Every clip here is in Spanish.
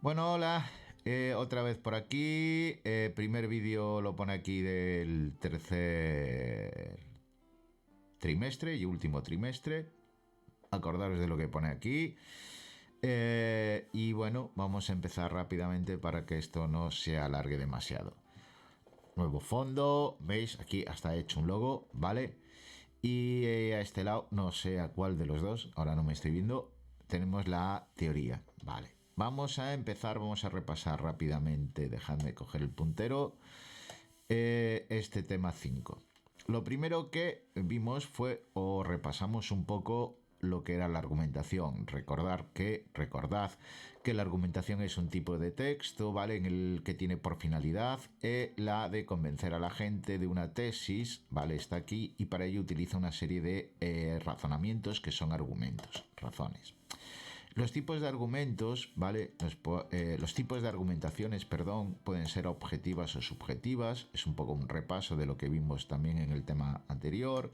Bueno, hola, otra vez por aquí. Primer vídeo lo pone aquí del tercer trimestre y último trimestre. Acordaros de lo que pone aquí. Y bueno, vamos a empezar rápidamente para que esto no se alargue demasiado. Nuevo fondo, veis, aquí hasta he hecho un logo, ¿vale? Y a este lado, no sé a cuál de los dos, ahora no me estoy viendo, tenemos la teoría, ¿vale? Vamos a empezar, vamos a repasar rápidamente, dejadme coger el puntero, este tema 5. Lo primero que vimos fue, o repasamos un poco lo que era la argumentación. Recordad que la argumentación es un tipo de texto, ¿vale? En el que tiene por finalidad la de convencer a la gente de una tesis, ¿vale? Está aquí y para ello utiliza una serie de razonamientos que son argumentos, razones. Los tipos de argumentos, ¿vale? Los tipos de argumentaciones, perdón, pueden ser objetivas o subjetivas. Es un poco un repaso de lo que vimos también en el tema anterior.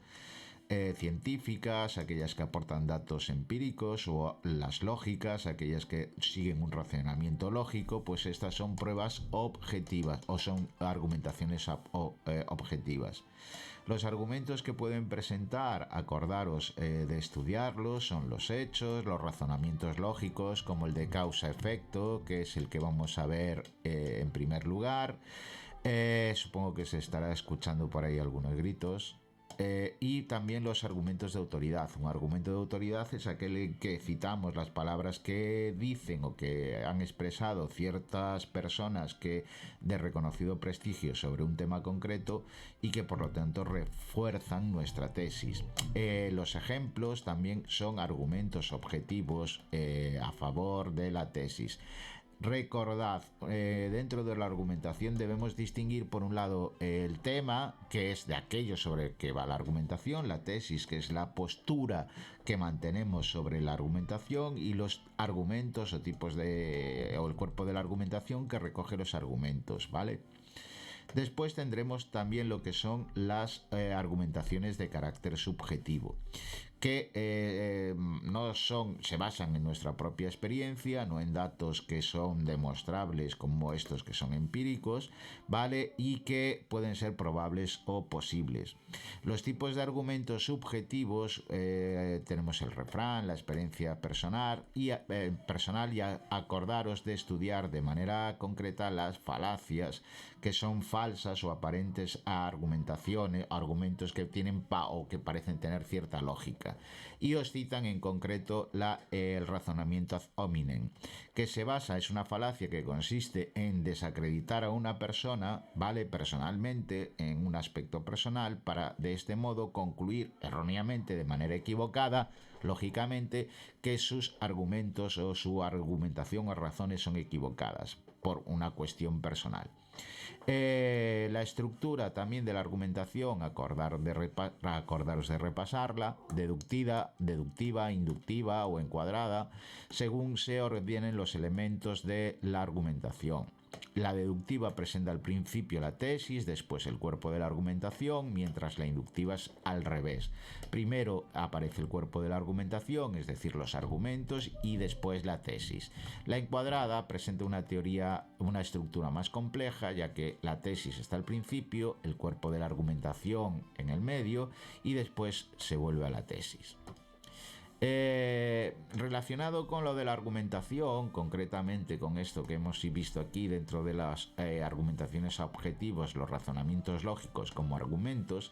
Científicas, aquellas que aportan datos empíricos, o las lógicas, aquellas que siguen un razonamiento lógico, pues estas son pruebas objetivas o son argumentaciones objetivas. Los argumentos que pueden presentar, acordaros de estudiarlos, son los hechos, los razonamientos lógicos, como el de causa-efecto, que es el que vamos a ver en primer lugar. Supongo que se estará escuchando por ahí algunos gritos. Y también los argumentos de autoridad. Un argumento de autoridad es aquel en que citamos las palabras que dicen o que han expresado ciertas personas que de reconocido prestigio sobre un tema concreto y que por lo tanto refuerzan nuestra tesis. Los ejemplos también son argumentos objetivos a favor de la tesis. Recordad, dentro de la argumentación debemos distinguir por un lado el tema, que es de aquello sobre el que va la argumentación, la tesis, que es la postura que mantenemos sobre la argumentación, y los argumentos o tipos o el cuerpo de la argumentación que recoge los argumentos, ¿vale? Después tendremos también lo que son las argumentaciones de carácter subjetivo, que se basan en nuestra propia experiencia, no en datos que son demostrables como estos que son empíricos, ¿vale? Y que pueden ser probables o posibles. Los tipos de argumentos subjetivos, tenemos el refrán, la experiencia personal y acordaros de estudiar de manera concreta las falacias, que son falsas o aparentes argumentaciones, argumentos que tienen o que parecen tener cierta lógica. Y os citan en concreto el razonamiento ad hominem, que es una falacia que consiste en desacreditar a una persona, ¿vale? Personalmente, en un aspecto personal, para de este modo concluir erróneamente, de manera equivocada, lógicamente, que sus argumentos o su argumentación o razones son equivocadas por una cuestión personal. La estructura también de la argumentación, acordaros de repasarla, deductiva, inductiva o encuadrada, según se ordenen los elementos de la argumentación. La deductiva presenta al principio la tesis, después el cuerpo de la argumentación, mientras la inductiva es al revés. Primero aparece el cuerpo de la argumentación, es decir, los argumentos, y después la tesis. La encuadrada presenta una estructura más compleja, ya que la tesis está al principio, el cuerpo de la argumentación en el medio y después se vuelve a la tesis. Relacionado con lo de la argumentación, concretamente con esto que hemos visto aquí dentro de las argumentaciones objetivas, los razonamientos lógicos como argumentos,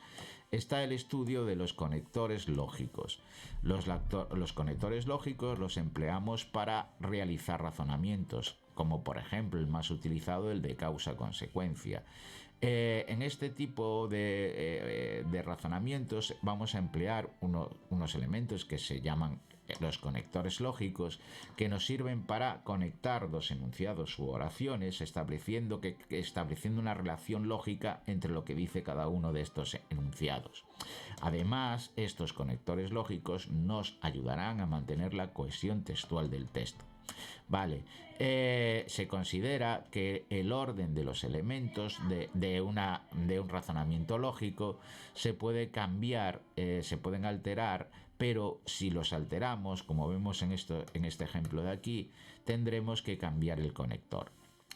está el estudio de los conectores lógicos. Los conectores lógicos los empleamos para realizar razonamientos, como por ejemplo el más utilizado, el de causa-consecuencia. En este tipo de razonamientos vamos a emplear unos elementos que se llaman los conectores lógicos, que nos sirven para conectar dos enunciados u oraciones, estableciendo una relación lógica entre lo que dice cada uno de estos enunciados. Además, estos conectores lógicos nos ayudarán a mantener la cohesión textual del texto. Vale, se considera que el orden de los elementos de un razonamiento lógico se puede cambiar, se pueden alterar Pero si los alteramos, como vemos en este ejemplo de aquí, tendremos que cambiar el conector.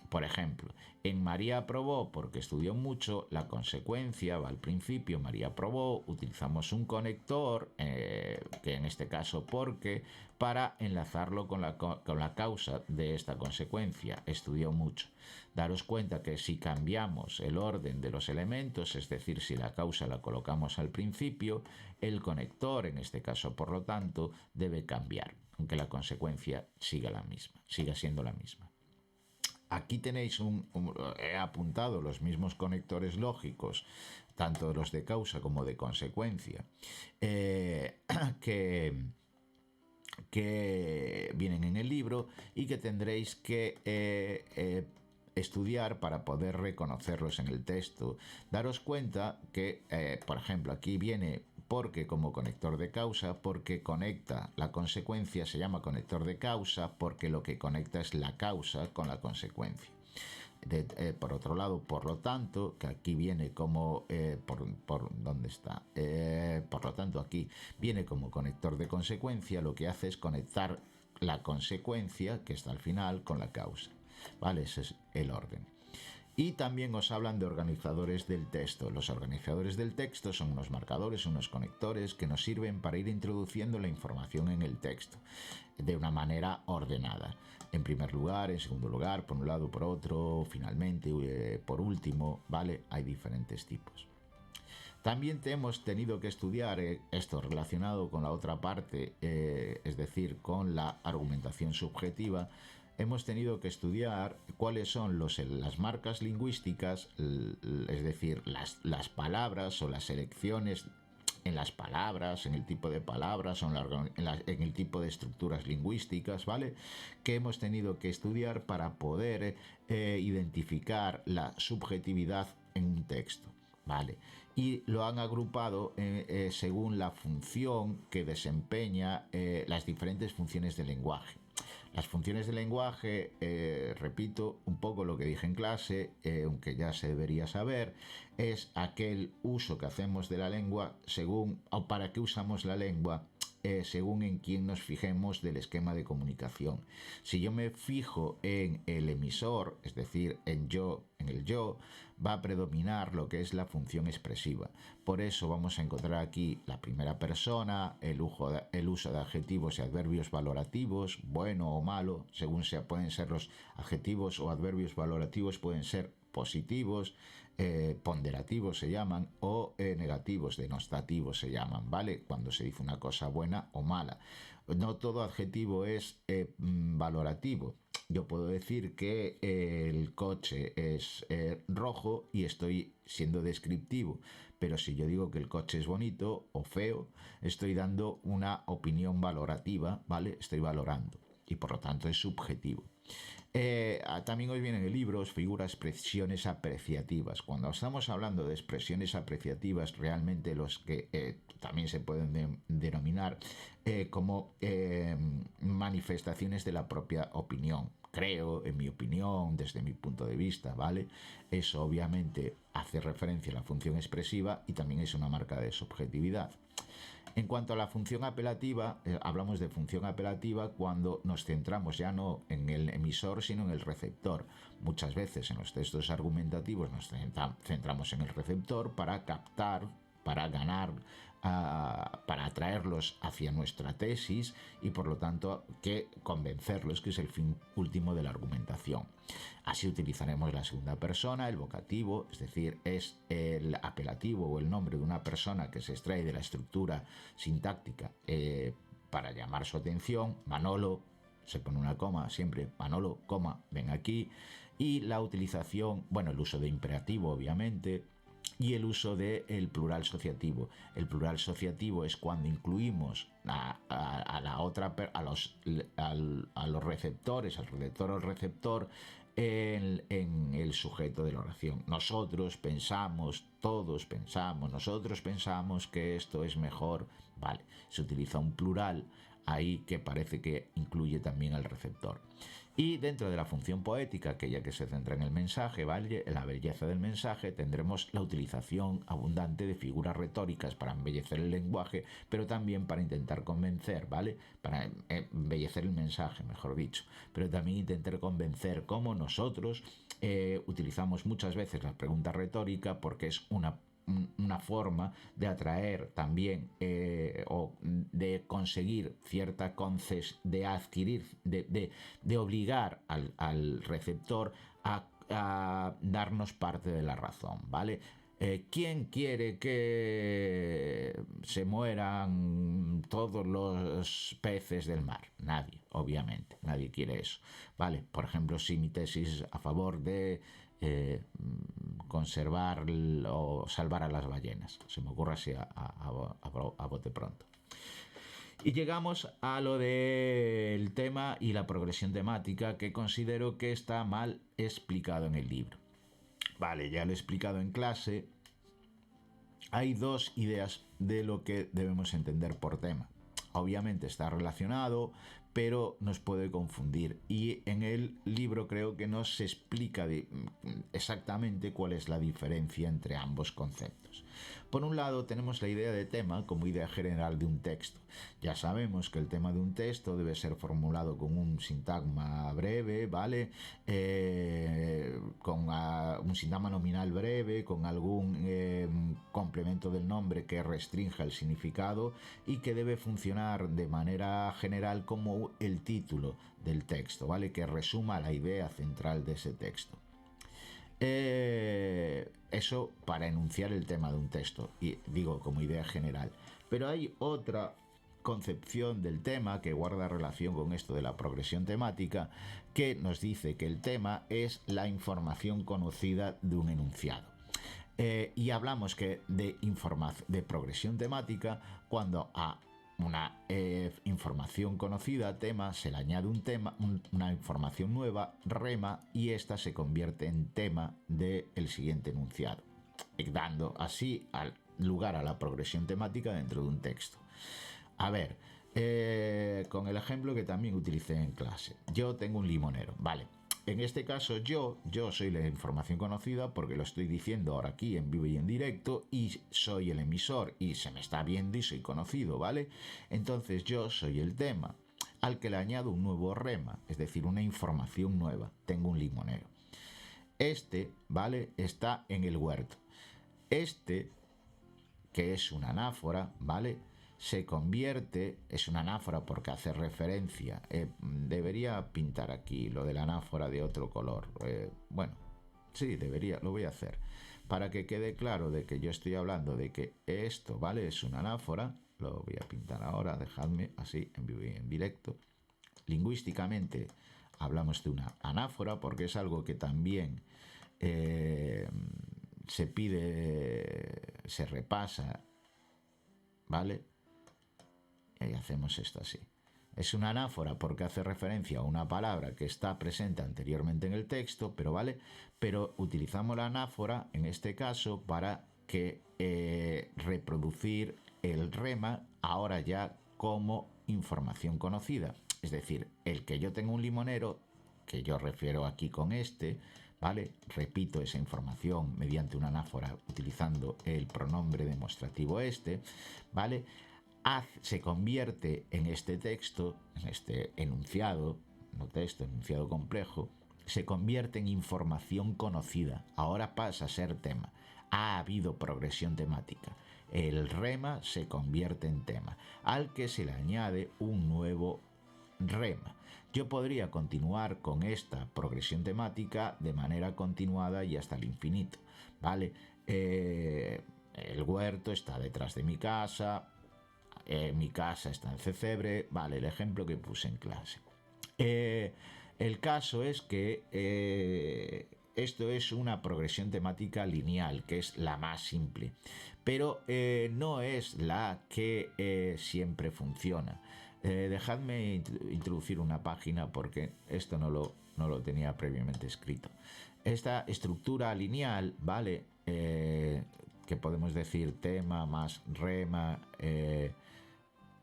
Por ejemplo, en María aprobó porque estudió mucho, la consecuencia va al principio, María aprobó, utilizamos un conector, que en este caso porque, para enlazarlo con la causa de esta consecuencia, estudió mucho. Daros cuenta que si cambiamos el orden de los elementos, es decir, si la causa la colocamos al principio, el conector, en este caso por lo tanto, debe cambiar, aunque la consecuencia siga siendo la misma. Aquí tenéis he apuntado los mismos conectores lógicos, tanto los de causa como de consecuencia, que vienen en el libro y que tendréis que estudiar para poder reconocerlos en el texto. Daros cuenta que, por ejemplo, aquí viene porque como conector de causa, porque conecta la consecuencia, se llama conector de causa, porque lo que conecta es la causa con la consecuencia. Por otro lado, por lo tanto, que aquí viene como ¿dónde está? Por lo tanto, aquí viene como conector de consecuencia, lo que hace es conectar la consecuencia, que está al final, con la causa. ¿Vale? Ese es el orden. Y también os hablan de organizadores del texto. Los organizadores del texto son unos marcadores, unos conectores que nos sirven para ir introduciendo la información en el texto de una manera ordenada. En primer lugar, en segundo lugar, por un lado, por otro, finalmente, por último, ¿vale? Hay diferentes tipos. También hemos tenido que estudiar esto relacionado con la otra parte, es decir, con la argumentación subjetiva. Hemos tenido que estudiar cuáles son las marcas lingüísticas, es decir, las palabras o las selecciones en las palabras, en el tipo de palabras o en el tipo de estructuras lingüísticas, ¿vale? Que hemos tenido que estudiar para poder identificar la subjetividad en un texto, ¿vale? Y lo han agrupado según la función que desempeña las diferentes funciones del lenguaje. Las funciones del lenguaje, repito un poco lo que dije en clase, aunque ya se debería saber, es aquel uso que hacemos de la lengua o para qué usamos la lengua según en quién nos fijemos del esquema de comunicación. Si yo me fijo en el emisor, es decir, en el yo, va a predominar lo que es la función expresiva. Por eso vamos a encontrar aquí la primera persona, el uso de adjetivos y adverbios valorativos, bueno o malo, según pueden ser los adjetivos o adverbios valorativos, pueden ser positivos, ponderativos se llaman, o negativos, denotativos se llaman, ¿vale? Cuando se dice una cosa buena o mala. No todo adjetivo es valorativo. Yo puedo decir que el coche es rojo y estoy siendo descriptivo, pero si yo digo que el coche es bonito o feo, estoy dando una opinión valorativa, ¿vale? Estoy valorando y por lo tanto es subjetivo. También hoy vienen en libros figuras, expresiones apreciativas. Cuando estamos hablando de expresiones apreciativas, realmente los que también se pueden denominar como manifestaciones de la propia opinión. Creo, en mi opinión, desde mi punto de vista, ¿vale? Eso obviamente hace referencia a la función expresiva y también es una marca de subjetividad. En cuanto a la función apelativa, hablamos de función apelativa cuando nos centramos ya no en el emisor, sino en el receptor. Muchas veces en los textos argumentativos nos centramos en el receptor para captar, para ganar, para atraerlos hacia nuestra tesis y por lo tanto que convencerlos, que es el fin último de la argumentación. Así utilizaremos la segunda persona, el vocativo, es decir, es el apelativo o el nombre de una persona que se extrae de la estructura sintáctica para llamar su atención. Manolo, se pone una coma siempre, Manolo, coma, ven aquí. Y la utilización, el uso de imperativo obviamente, y el uso del plural asociativo. El plural asociativo es cuando incluimos a los receptores, al receptor o el receptor, en el sujeto de la oración. Nosotros pensamos, todos pensamos, nosotros pensamos que esto es mejor. Vale, se utiliza un plural ahí que parece que incluye también al receptor. Y dentro de la función poética, aquella que se centra en el mensaje, ¿vale? En la belleza del mensaje, tendremos la utilización abundante de figuras retóricas para embellecer el lenguaje, pero también para intentar convencer, ¿vale? Para embellecer el mensaje, mejor dicho, pero también intentar convencer, como nosotros utilizamos muchas veces la pregunta retórica porque es una forma de atraer también o de conseguir cierta de adquirir, de obligar al receptor a darnos parte de la razón, ¿vale? ¿Quién quiere que se mueran todos los peces del mar? Nadie, obviamente, nadie quiere eso, ¿vale? Por ejemplo, si mi tesis a favor de conservar o salvar a las ballenas, se me ocurre así a bote pronto. Y llegamos a lo del tema y la progresión temática, que considero que está mal explicado en el libro. Vale, ya lo he explicado en clase. Hay dos ideas de lo que debemos entender por tema. Obviamente está relacionado, pero nos puede confundir. Y en el libro creo que no se explica exactamente cuál es la diferencia entre ambos conceptos. Por un lado, tenemos la idea de tema como idea general de un texto. Ya sabemos que el tema de un texto debe ser formulado con un sintagma breve, ¿vale? Con un sintagma nominal breve, con algún complemento del nombre que restrinja el significado y que debe funcionar de manera general como el título del texto, ¿vale? Que resuma la idea central de ese texto. Eso para enunciar el tema de un texto, y digo como idea general. Pero hay otra concepción del tema que guarda relación con esto de la progresión temática, que nos dice que el tema es la información conocida de un enunciado. Y hablamos que de progresión temática cuando a una información conocida, tema, se le añade una información nueva, rema, y esta se convierte en tema del siguiente enunciado, dando así lugar a la progresión temática dentro de un texto. A ver, con el ejemplo que también utilicé en clase. Yo tengo un limonero, vale. En este caso yo soy la información conocida porque lo estoy diciendo ahora aquí en vivo y en directo y soy el emisor y se me está viendo y soy conocido, ¿vale? Entonces yo soy el tema al que le añado un nuevo rema, es decir, una información nueva. Tengo un limonero. Este, ¿vale? Está en el huerto. Este, que es una anáfora, ¿vale? Se convierte, es una anáfora porque hace referencia, debería pintar aquí lo de la anáfora de otro color, bueno, sí, debería, lo voy a hacer, para que quede claro de que yo estoy hablando de que esto, ¿vale? Es una anáfora, lo voy a pintar ahora, dejadme así en vivo y en directo. Lingüísticamente hablamos de una anáfora porque es algo que también se pide, se repasa, ¿vale? Y hacemos esto así. Es una anáfora porque hace referencia a una palabra que está presente anteriormente en el texto, pero vale, pero utilizamos la anáfora en este caso para que reproducir el rema ahora ya como información conocida. Es decir, el que yo tenga un limonero, que yo refiero aquí con este, ¿vale? Repito esa información mediante una anáfora utilizando el pronombre demostrativo este, ¿vale? Se convierte en este texto, en este enunciado, no texto, enunciado complejo, se convierte en información conocida. Ahora pasa a ser tema. Ha habido progresión temática. El rema se convierte en tema, al que se le añade un nuevo rema. Yo podría continuar con esta progresión temática de manera continuada y hasta el infinito, ¿vale? El huerto está detrás de mi casa, mi casa está en Cecebre, vale, el ejemplo que puse en clase. El caso es que esto es una progresión temática lineal, que es la más simple, pero no es la que siempre funciona. Dejadme introducir una página porque esto no lo tenía previamente escrito. Esta estructura lineal, ¿vale? Que podemos decir tema más rema,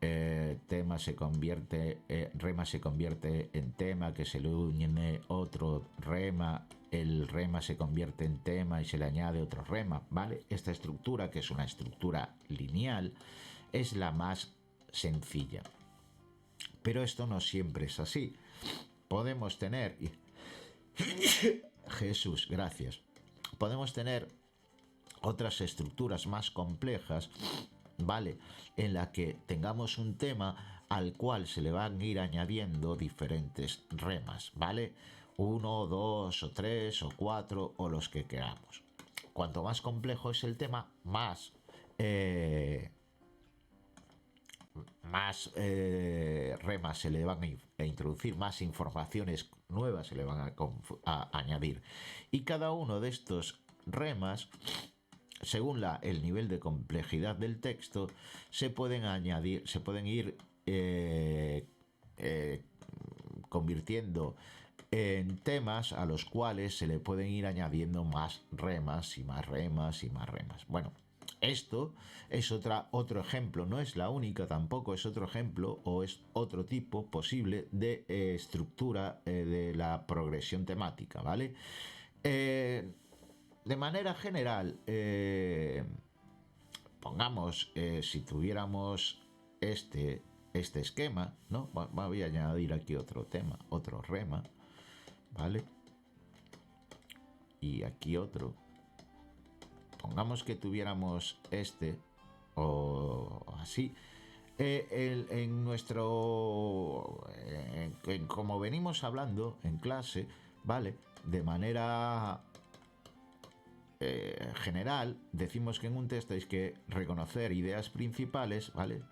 tema se convierte, rema se convierte en tema, que se le une otro rema, el rema se convierte en tema y se le añade otro rema, ¿vale? Esta estructura, que es una estructura lineal, es la más sencilla. Pero esto no siempre es así. Podemos tener... Jesús, gracias. Podemos tener otras estructuras más complejas, ¿vale? En la que tengamos un tema al cual se le van a ir añadiendo diferentes remas, ¿vale? 1, 2 o 3 o 4 o los que queramos. Cuanto más complejo es el tema, más remas se le van a introducir, más informaciones nuevas se le van a añadir. Y cada uno de estos remas, según el nivel de complejidad del texto, se pueden añadir, se pueden ir convirtiendo en temas a los cuales se le pueden ir añadiendo más remas y más remas y más remas. Bueno, esto es otro ejemplo, no es la única tampoco, es otro ejemplo o es otro tipo posible de estructura de la progresión temática, ¿vale? De manera general, pongamos, si tuviéramos este esquema, ¿no? Voy a añadir aquí otro tema, otro rema, ¿vale? Y aquí otro. Pongamos que tuviéramos este o así. En nuestro... como venimos hablando en clase, ¿vale? De manera general, decimos que en un texto hay que reconocer ideas principales, ¿vale?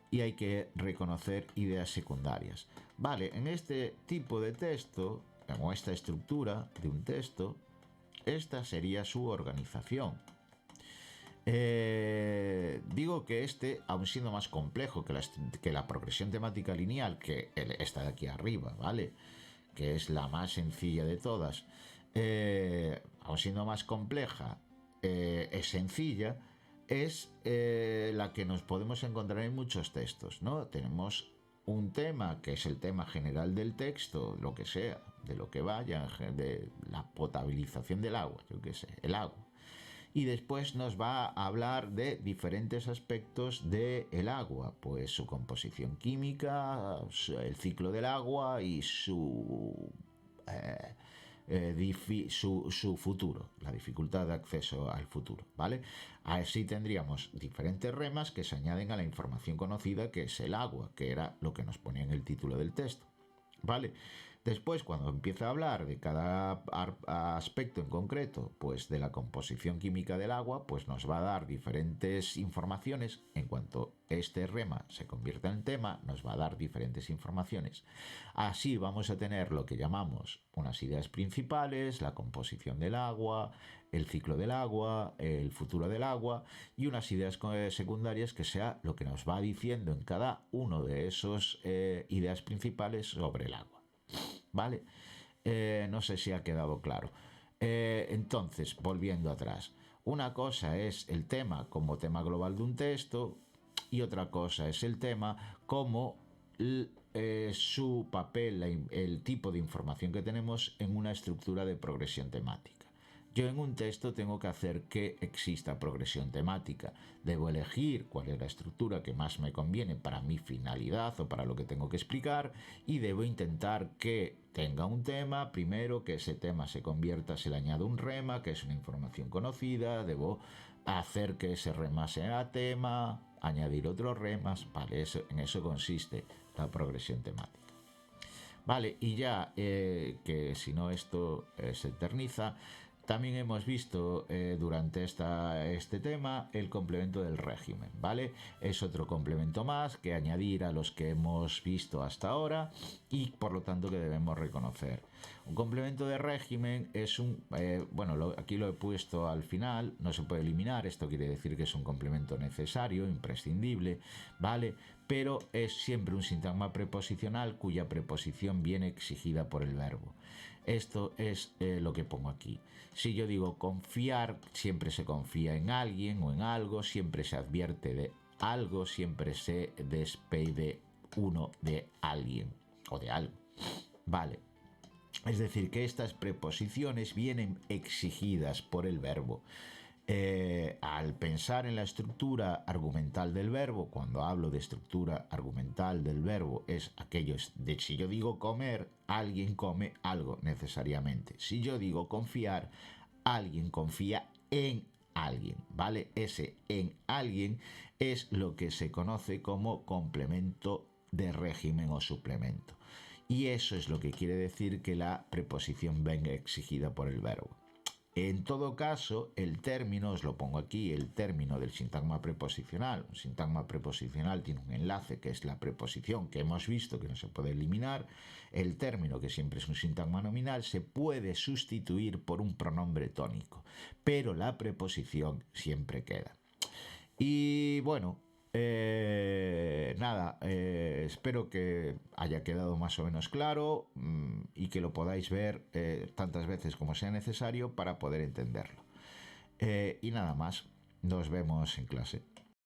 Y hay que reconocer ideas secundarias. Vale, en este tipo de texto, o esta estructura de un texto, esta sería su organización. Digo que aun siendo más complejo que la progresión temática lineal, que esta de aquí arriba, ¿vale? Que es la más sencilla de todas, aun siendo más compleja, es sencilla, es la que nos podemos encontrar en muchos textos, ¿no? Tenemos un tema que es el tema general del texto, lo que sea, de lo que vaya, de la potabilización del agua, yo qué sé, el agua. Y después nos va a hablar de diferentes aspectos del agua, pues su composición química, el ciclo del agua y su futuro, la dificultad de acceso al futuro, ¿vale? Así tendríamos diferentes remas que se añaden a la información conocida, que es el agua, que era lo que nos ponía en el título del texto, ¿vale? Después, cuando empieza a hablar de cada aspecto en concreto, pues de la composición química del agua, pues nos va a dar diferentes informaciones. En cuanto este rema se convierta en tema, nos va a dar diferentes informaciones. Así vamos a tener lo que llamamos unas ideas principales, la composición del agua, el ciclo del agua, el futuro del agua y unas ideas secundarias que sea lo que nos va diciendo en cada uno de esos ideas principales sobre el agua. ¿Vale? No sé si ha quedado claro. Entonces, volviendo atrás, una cosa es el tema como tema global de un texto y otra cosa es el tema como su papel, el tipo de información que tenemos en una estructura de progresión temática. Yo en un texto tengo que hacer que exista progresión temática. Debo elegir cuál es la estructura que más me conviene para mi finalidad o para lo que tengo que explicar y debo intentar que tenga un tema, primero que ese tema se convierta, se le añada un rema, que es una información conocida, debo hacer que ese rema sea tema, añadir otros remas, vale, en eso consiste la progresión temática. Vale, y ya que si no esto se eterniza, también hemos visto durante este tema el complemento del régimen, ¿vale? Es otro complemento más que añadir a los que hemos visto hasta ahora y por lo tanto que debemos reconocer. Un complemento de régimen es aquí lo he puesto al final, no se puede eliminar, esto quiere decir que es un complemento necesario, imprescindible, ¿vale? Pero es siempre un sintagma preposicional cuya preposición viene exigida por el verbo. Esto es lo que pongo aquí. Si yo digo confiar, siempre se confía en alguien o en algo, siempre se advierte de algo siempre se despide uno de alguien o de algo. Vale. Es decir, que estas preposiciones vienen exigidas por el verbo. Al pensar en la estructura argumental del verbo, cuando hablo de estructura argumental del verbo, es aquello de si yo digo comer, alguien come algo necesariamente. Si yo digo confiar, alguien confía en alguien, ¿vale? Ese en alguien es lo que se conoce como complemento de régimen o suplemento. Y eso es lo que quiere decir que la preposición venga exigida por el verbo. En todo caso, el término, os lo pongo aquí, el término del sintagma preposicional. Un sintagma preposicional tiene un enlace que es la preposición que hemos visto que no se puede eliminar. El término, que siempre es un sintagma nominal, se puede sustituir por un pronombre tónico, pero la preposición siempre queda. Y bueno, nada, espero que haya quedado más o menos claro y que lo podáis ver tantas veces como sea necesario para poder entenderlo. Y nada más, nos vemos en clase.